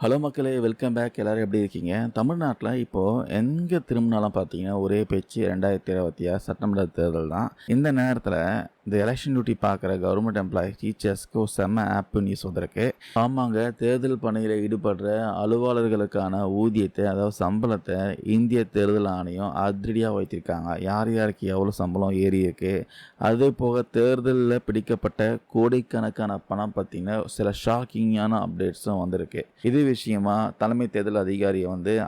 Hello மக்களே! Welcome back. எல்லாரும் எப்படி இருக்கீங்க? தமிழ்நாட்ல இப்போ எங்க திரும்பினாலும் பார்த்தீங்கன்னா, ஒரே பேச்சு 2026 சட்டமன்ற தேர்தல் தான். இந்த நேரத்தில இந்த எலெக்ஷன் டியூட்டி பார்க்குற கவர்மெண்ட் எம்ப்ளாயீஸ், டீச்சர்ஸ்க்கு ஒரு செம்ம நியூஸ் வந்திருக்கு. ஆமாங்க, தேர்தல் பணியில ஈடுபடுற அலுவலர்களுக்கான ஊதியத்த, அதாவது சம்பளத்த இந்திய தேர்தல் ஆணையம் அதிரடியா உயர்த்தியிருக்காங்க. யார் யாருக்கு எவ்வளோ சம்பளம் ஏறியிருக்கு, அதேபோக தேர்தல்ல பிடிக்கப்பட்ட கோடிக்கணக்கான பணம் பத்தின சில ஷாக்கிங்கான அப்டேட்ஸும் வந்திருக்கு. இது விஷயமா தலைமை தேர்தல் அதிகாரி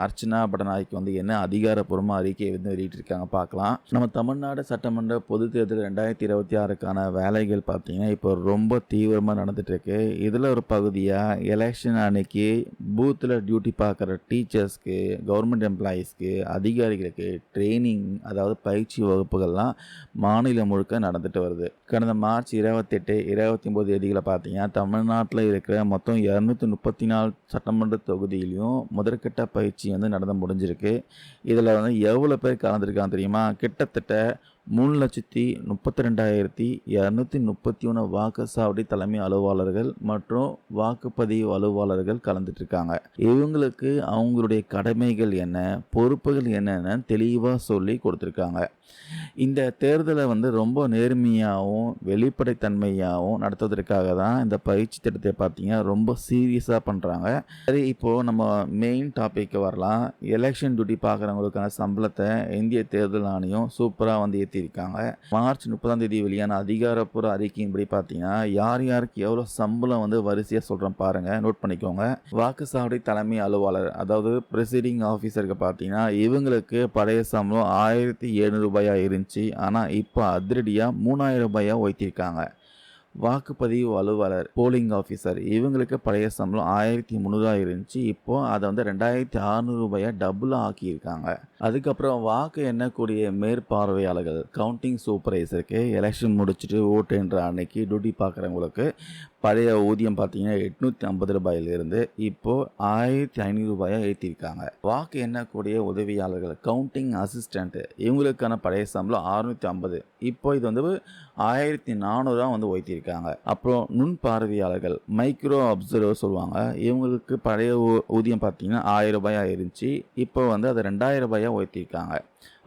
அர்ச்சனா பட்நாயக் என்ன அதிகாரப்பூர்வமா அறிக்கையை வெளியிட்டிருக்காங்க பார்க்கலாம். நம்ம தமிழ்நாடு சட்டமன்ற பொது தேர்தல் 2026க்கான வேலைகள் பார்த்தீங்கன்னா இப்போ ரொம்ப தீவிரமாக நடந்துட்டு இருக்கு. இதில் ஒரு பகுதியாக எலெக்ஷன் அன்னைக்கு பூத்தில் டியூட்டி பார்க்குற டீச்சர்ஸ்க்கு, கவர்மெண்ட் எம்ப்ளாயீஸ்க்கு, அதிகாரிகளுக்கு ட்ரைனிங், அதாவது பயிற்சி வகுப்புகள்லாம் மாநிலம் முழுக்க நடந்துட்டு வருது. கடந்த மார்ச் 28, 29 தேதிகளை பார்த்தீங்கன்னா தமிழ்நாட்டில் இருக்கிற மொத்தம் 234 சட்டமன்ற தொகுதியிலையும் முதற்கட்ட பயிற்சி நடந்து முடிஞ்சிருக்கு. இதில் எவ்வளோ பேர் கலந்துருக்காங்க தெரியுமா? கிட்டத்தட்ட 3,32,231 வாக்குச்சாவடி தலைமை அலுவலர்கள் மற்றும் வாக்குப்பதிவு அலுவலர்கள் கலந்துட்டு இருக்காங்க. இவங்களுக்கு அவங்களுடைய கடமைகள் என்ன, பொறுப்புகள் என்னன்னு தெளிவாக சொல்லி கொடுத்துருக்காங்க. இந்த தேர்தலை ரொம்ப நேர்மையாகவும் வெளிப்படைத்தன்மையாகவும் நடத்துவதற்காக தான் இந்த பயிற்சி திட்டத்தை பார்த்தீங்கன்னா ரொம்ப சீரியஸாக பண்ணுறாங்க. சரி, இப்போது நம்ம மெயின் டாபிக்கு வரலாம். எலெக்ஷன் டியூட்டி பார்க்குறவங்களுக்கான சம்பளத்தை இந்திய தேர்தல் ஆணையம் சூப்பராக ஏற்றிருக்காங்க. மார்ச் 30ஆம் தேதி வெளியான அதிகாரப்பூர்வ அறிக்கையின்படி பார்த்தீங்கன்னா யார் யாருக்கு எவ்வளோ சம்பளம் வரிசையாக சொல்கிறேன் பாருங்கள், நோட் பண்ணிக்கோங்க. வாக்குச்சாவடி தலைமை அலுவலர், அதாவது ப்ரிசைடிங் ஆஃபீஸருக்கு பார்த்தீங்கன்னா இவங்களுக்கு பழைய சம்பளம் 1,700 ரூபாயா இருந்துச்சு. ஆனால் இப்போ அதிரடியாக 3,000 ரூபாயா உயர்த்தியிருக்காங்க. வாக்குப்பதிவு அலுவலர், போலிங் ஆஃபீஸர், இவங்களுக்கு பழைய சம்பளம் 1,300 இருந்துச்சு. இப்போது அதை 2,600 ரூபாயா டபுளாக ஆக்கியிருக்காங்க. அதுக்கப்புறம் வாக்கு எண்ணக்கூடிய மேற்பார்வையாளர்கள், கவுண்டிங் சூப்பர்வைசருக்கு எலெக்ஷன் முடிச்சுட்டு ஓட்டு என்ற அன்னைக்கு டியூட்டி பார்க்குறவங்களுக்கு பழைய ஊதியம் பார்த்தீங்கன்னா 850 ரூபாயிலிருந்து இப்போது 1,500 ரூபாயா ஏற்றிருக்காங்க. வாக்கு எண்ணக்கூடிய உதவியாளர்கள், கவுண்டிங் அசிஸ்டண்ட்டு, இவங்களுக்கான பழைய சம்பளம் 650, இப்போ இது 1,400 உயர்த்தியிருக்காங்க. அப்புறம் நுண் பார்வையாளர்கள், மைக்ரோ அப்சர்வர் சொல்லுவாங்க, இவங்களுக்கு பழைய ஊதியம் பார்த்தீங்கன்னா 1,000 ரூபாயா இருந்துச்சு. இப்போ அதை 2,000 ரூபாயா உயர்த்தியிருக்காங்க.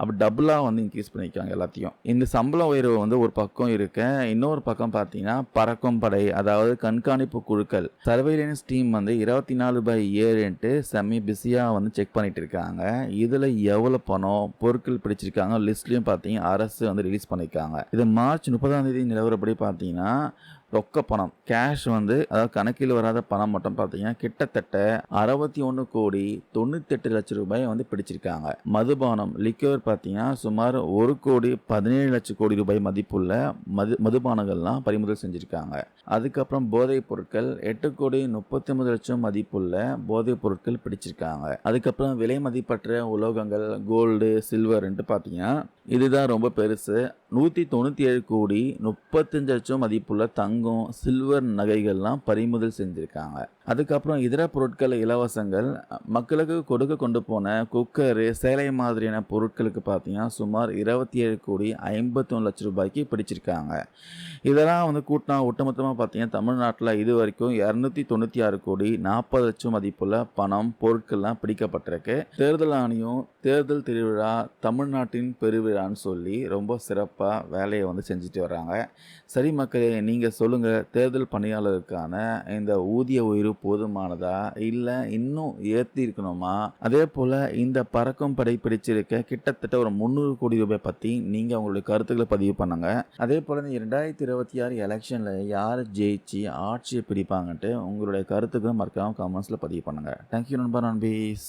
அப்போ டபுளாக இன்க்ரீஸ் பண்ணியிருக்காங்க எல்லாத்தையும். இந்த சம்பள உயர்வு ஒரு பக்கம் இருக்க, இன்னொரு பக்கம் பார்த்தீங்கன்னா பறக்கும் படை, அதாவது கண்காணிப்பு குழுக்கள், சர்வேலன்ஸ் டீம் 24/7 செம்மி பிஸியாக செக் பண்ணிட்டு இருக்காங்க. இதில் எவ்வளோ பணம், பொருட்கள் பிடிச்சிருக்காங்க லிஸ்ட்லையும் பார்த்தீங்கன்னா அரசு ரிலீஸ் பண்ணியிருக்காங்க. இது மார்ச் 30ஆம் தேதி நிலவரப்படி பார்த்தீங்கன்னா ரொக்க பணம், கேஷ் அதாவது கணக்கில் வராத பணம் மட்டும் பார்த்தீங்கன்னா கிட்டத்தட்ட 61,98 லட்சம் ரூபாய் பிடிச்சிருக்காங்க. மதுபானம், லிக்வர் பார்த்தீங்கன்னா சுமார் 1,17 கோடி ரூபாய் மதிப்புள்ள மதுபானங்கள்லாம் பறிமுதல் செஞ்சுருக்காங்க. அதுக்கப்புறம் போதைப் பொருட்கள் 8,39 மதிப்புள்ள போதைப் பொருட்கள் பிடிச்சிருக்காங்க. அதுக்கப்புறம் விலை மதிப்பற்ற உலோகங்கள், கோல்டு, சில்வர்ன்ட்டு பார்த்தீங்கன்னா இதுதான் ரொம்ப பெருசு. 197,35 மதிப்புள்ள தங்கம், சில்வர் நகைகள்லாம் பறிமுதல் செஞ்சுருக்காங்க. அதுக்கப்புறம் இதர பொருட்கள் இலவசங்கள், மக்களுக்கு கொடுக்க கொண்டு போன குக்கரு, சேலை மாதிரியான பொருட்களுக்கு பார்த்தீங்கன்னா சுமார் 27,51 லட்சம் ரூபாய்க்கு பிடிச்சிருக்காங்க. இதெல்லாம் கூட்டினா ஒட்டுமொத்தமாக பார்த்தீங்கன்னா தமிழ்நாட்டில் இது வரைக்கும் 296,40 லட்சம் மதிப்புள்ள பணம், பொருட்கள்லாம் பிடிக்கப்பட்டிருக்கு. தேர்தல் ஆணையம் தேர்தல் திருவிழா தமிழ்நாட்டின் பெருவிழான்னு சொல்லி ரொம்ப சிறப்பாக வேலையை செஞ்சுட்டு வர்றாங்க. சரி மக்களே, நீங்கள் சொல்லுங்கள், தேர்தல் பணியாளருக்கான இந்த ஊதிய உயர்வு போதுமானதா, இல்லை இன்னும் ஏற்றி இருக்கணுமா? அதே போல் இந்த பறக்கும் படை பிடிச்சிருக்க கிட்டத்தட்ட ஒரு 300 கோடி ரூபாய் பற்றி நீங்கள் உங்களுடைய கருத்துக்களை பதிவு பண்ணுங்க. அதே போல் இந்த 2026 எலெக்ஷனில் யார் ஜெயிச்சு ஆட்சியை பிடிப்பாங்கன்ட்டு உங்களுடைய கருத்துக்களை மறக்காமல் கமெண்ட்ஸில் பதிவு பண்ணுங்கள். தேங்க்யூ நண்பா, நண்பீஸ்.